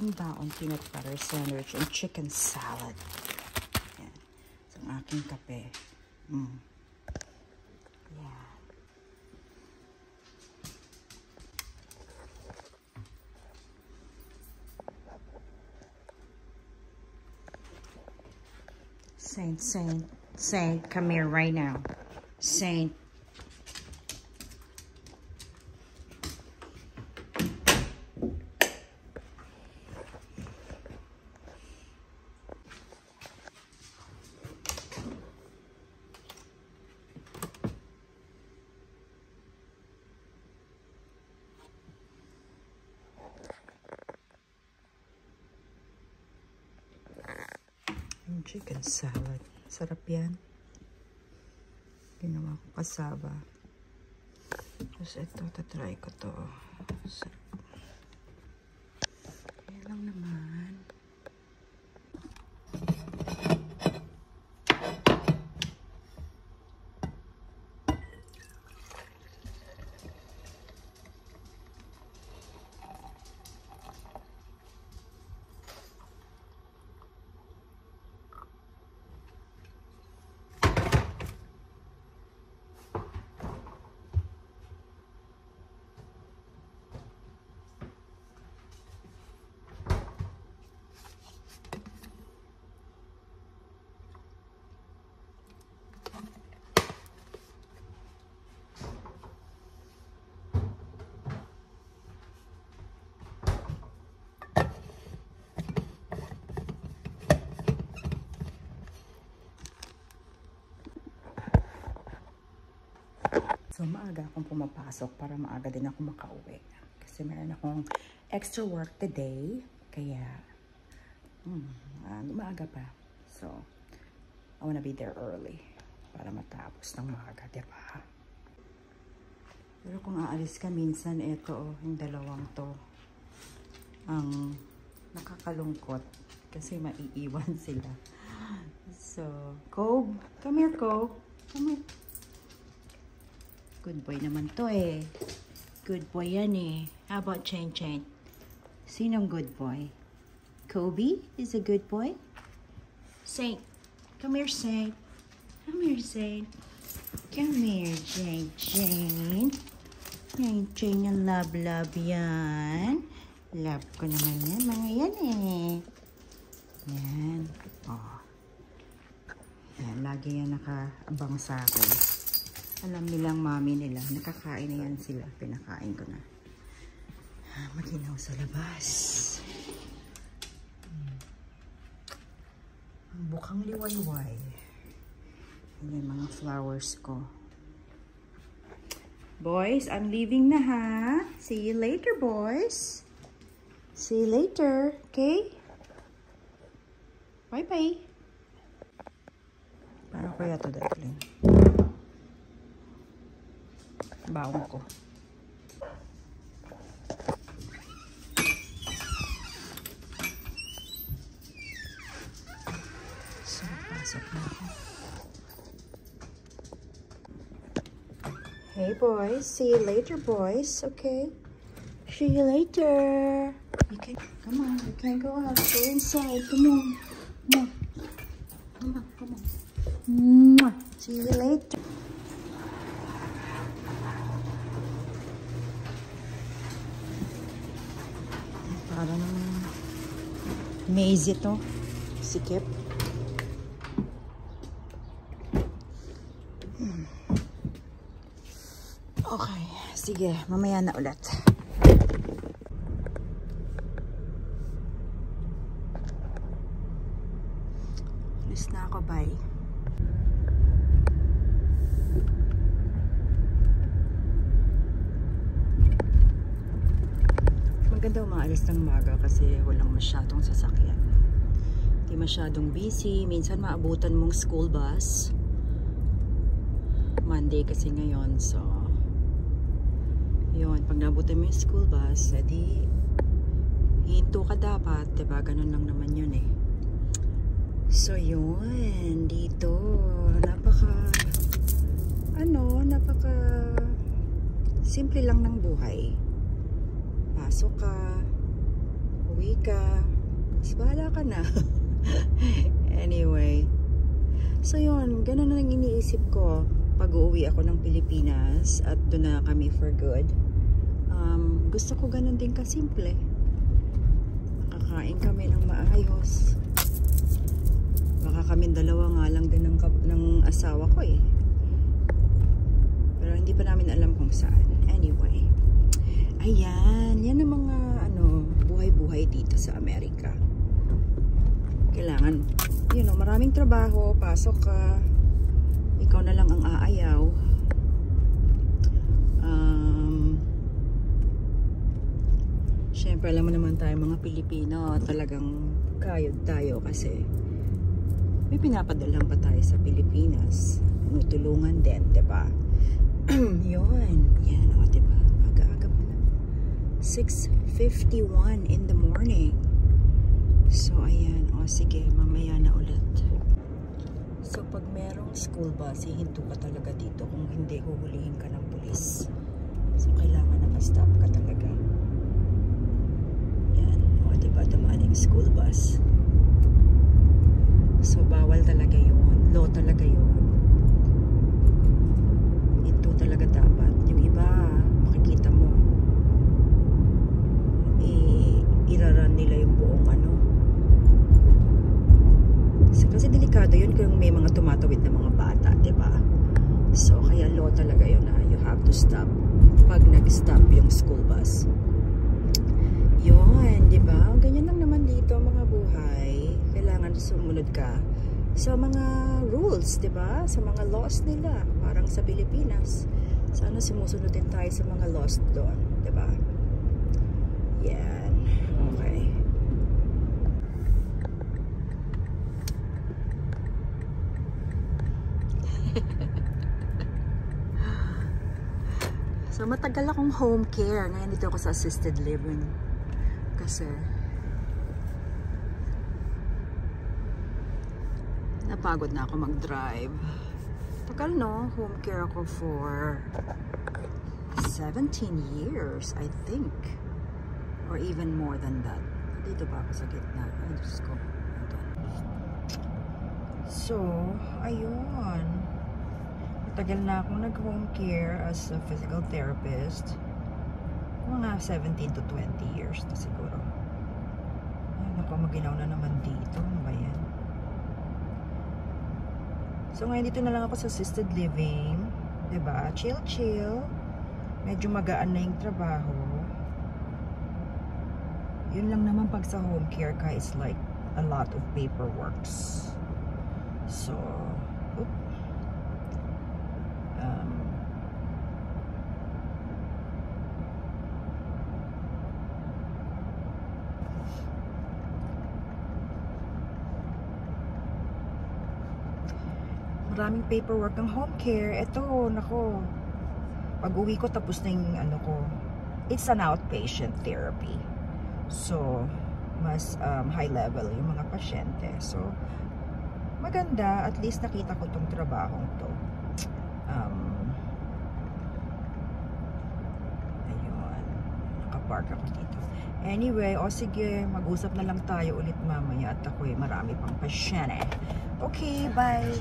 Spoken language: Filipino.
aking baon, peanut butter sandwich and chicken salad. Yan. So, ang aking kape. Yeah. Saint, come here right now. Saint. Chicken salad. Sarap yan. Ginawa ko kasaba. Tapos ito, tatry ko to. Sarap. Yan lang naman. So, maaga akong pumapasok para maaga din ako makauwi. Kasi meron akong extra work today. Kaya, maaga pa. So, I wanna be there early para matapos ng maaga, diba? Pero kung aalis ka minsan, ito, yung dalawang to, ang nakakalungkot kasi maiiwan sila. So, Cobe, come here, Cobe. Come here. Good boy naman to eh. Good boy yan eh. How about Chain? Sinong good boy? Kobe is a good boy? Saint. Come here, Saint. Come here, Saint. Come here, Jane. Jane, yung love yan. Love ko naman yan. Mga yan eh. Yan. Oh. Yan, lagi yan nakaabang sa akin. Alam nilang mami nila, nakakain na yan sila. Pinakain ko na. Maginaw sa labas. Ang bukang liwayway. Yan yung mga flowers ko. Boys, I'm leaving na ha. See you later, boys. See you later, okay? Bye-bye. Para kaya to, darling. Baon ko. So, pasok na ako. Hey boys, see you later boys, okay? See you later. You can, come on, you can't go out, go inside, come on. Come on. See you later. Parang maze ito. Sikip. Okay. Sige. Mamaya na ulit. Alis na ako. Bye. Maganda umaalis ng maga kasi walang masyadong sasakyan. Hindi masyadong busy. Minsan maabutan mong school bus. Monday kasi ngayon. So, yun. Pag naabutan mo yung school bus, edi hinto ka dapat. Diba? Ganun lang naman yun eh. So, yun. Dito. Napaka simple lang ng buhay. Pasok ka, uwi ka, mas bahala ka na. Anyway, so yun, ganun na lang iniisip ko pag uuwi ako ng Pilipinas at doon na kami for good. Gusto ko ganun din kasimple. Makakain kami ng maayos. Baka kami dalawa nga lang din ng asawa ko eh. Pero hindi pa namin alam kung saan. Anyway, ayan, yan ang mga buhay-buhay dito sa Amerika. Kailangan, maraming trabaho, pasok ka, ikaw na lang ang aayaw. Syempre, alam mo naman tayo mga Pilipino, talagang kayod tayo kasi may pinapadalang pa tayo sa Pilipinas. Nutulungan din, diba? Yun, yan o, diba? Aga-aga pa na. 6:51 in the morning. So, ayan. O, sige, mamaya na ulit. So, pag merong school bus, hihinto ka talaga dito. Kung hindi, huhulihin ka ng pulis. So, kailangan nakastop ka talaga. Yan. O, diba? Dumaan yung school bus. So, bawal talaga yun. Law talaga yun. Ito talaga dapat. Yung iba, makikita mo, iraran nila yung buong kasi delikado yun kung may mga tumatawid na mga bata, diba? So, kaya law talaga yun na you have to stop pag nag-stop yung school bus. Yun, diba? Ganyan lang naman dito mga buhay. Kailangan sumunod ka sa mga rules, diba? Sa mga laws nila. Parang sa Pilipinas. Sana sumusunod din tayo sa mga laws doon, diba? Yan. Okay. So, matagal akong home care. Ngayon dito ako sa assisted living. Kasi napagod na ako mag-drive. Tagal, no? Home care ako for 17 years, I think. Or even more than that. Dito ba ako sa gitna? Ay, Diyos ko. So, ayun. Tagal na akong nag-home care as a physical therapist. Mga 17 to 20 years na siguro. Ay, naku, maginaw na naman dito. Ano ba yan? So, ngayon dito na lang ako sa assisted living. Diba? Chill, chill. Medyo magaan na yung trabaho. Yun lang naman pag sa home care ka is like a lot of paperworks. So, maraming paperwork ng home care. Ito, nako. Pag uwi ko, tapos na yung ko. It's an outpatient therapy. So, mas high level yung mga pasyente. So, maganda. At least nakita ko tong trabahong to. Ayun. Nakapark ako dito. Anyway, sige, mag-usap na lang tayo ulit mamaya at ako'y marami pang pasyente. Okay, bye!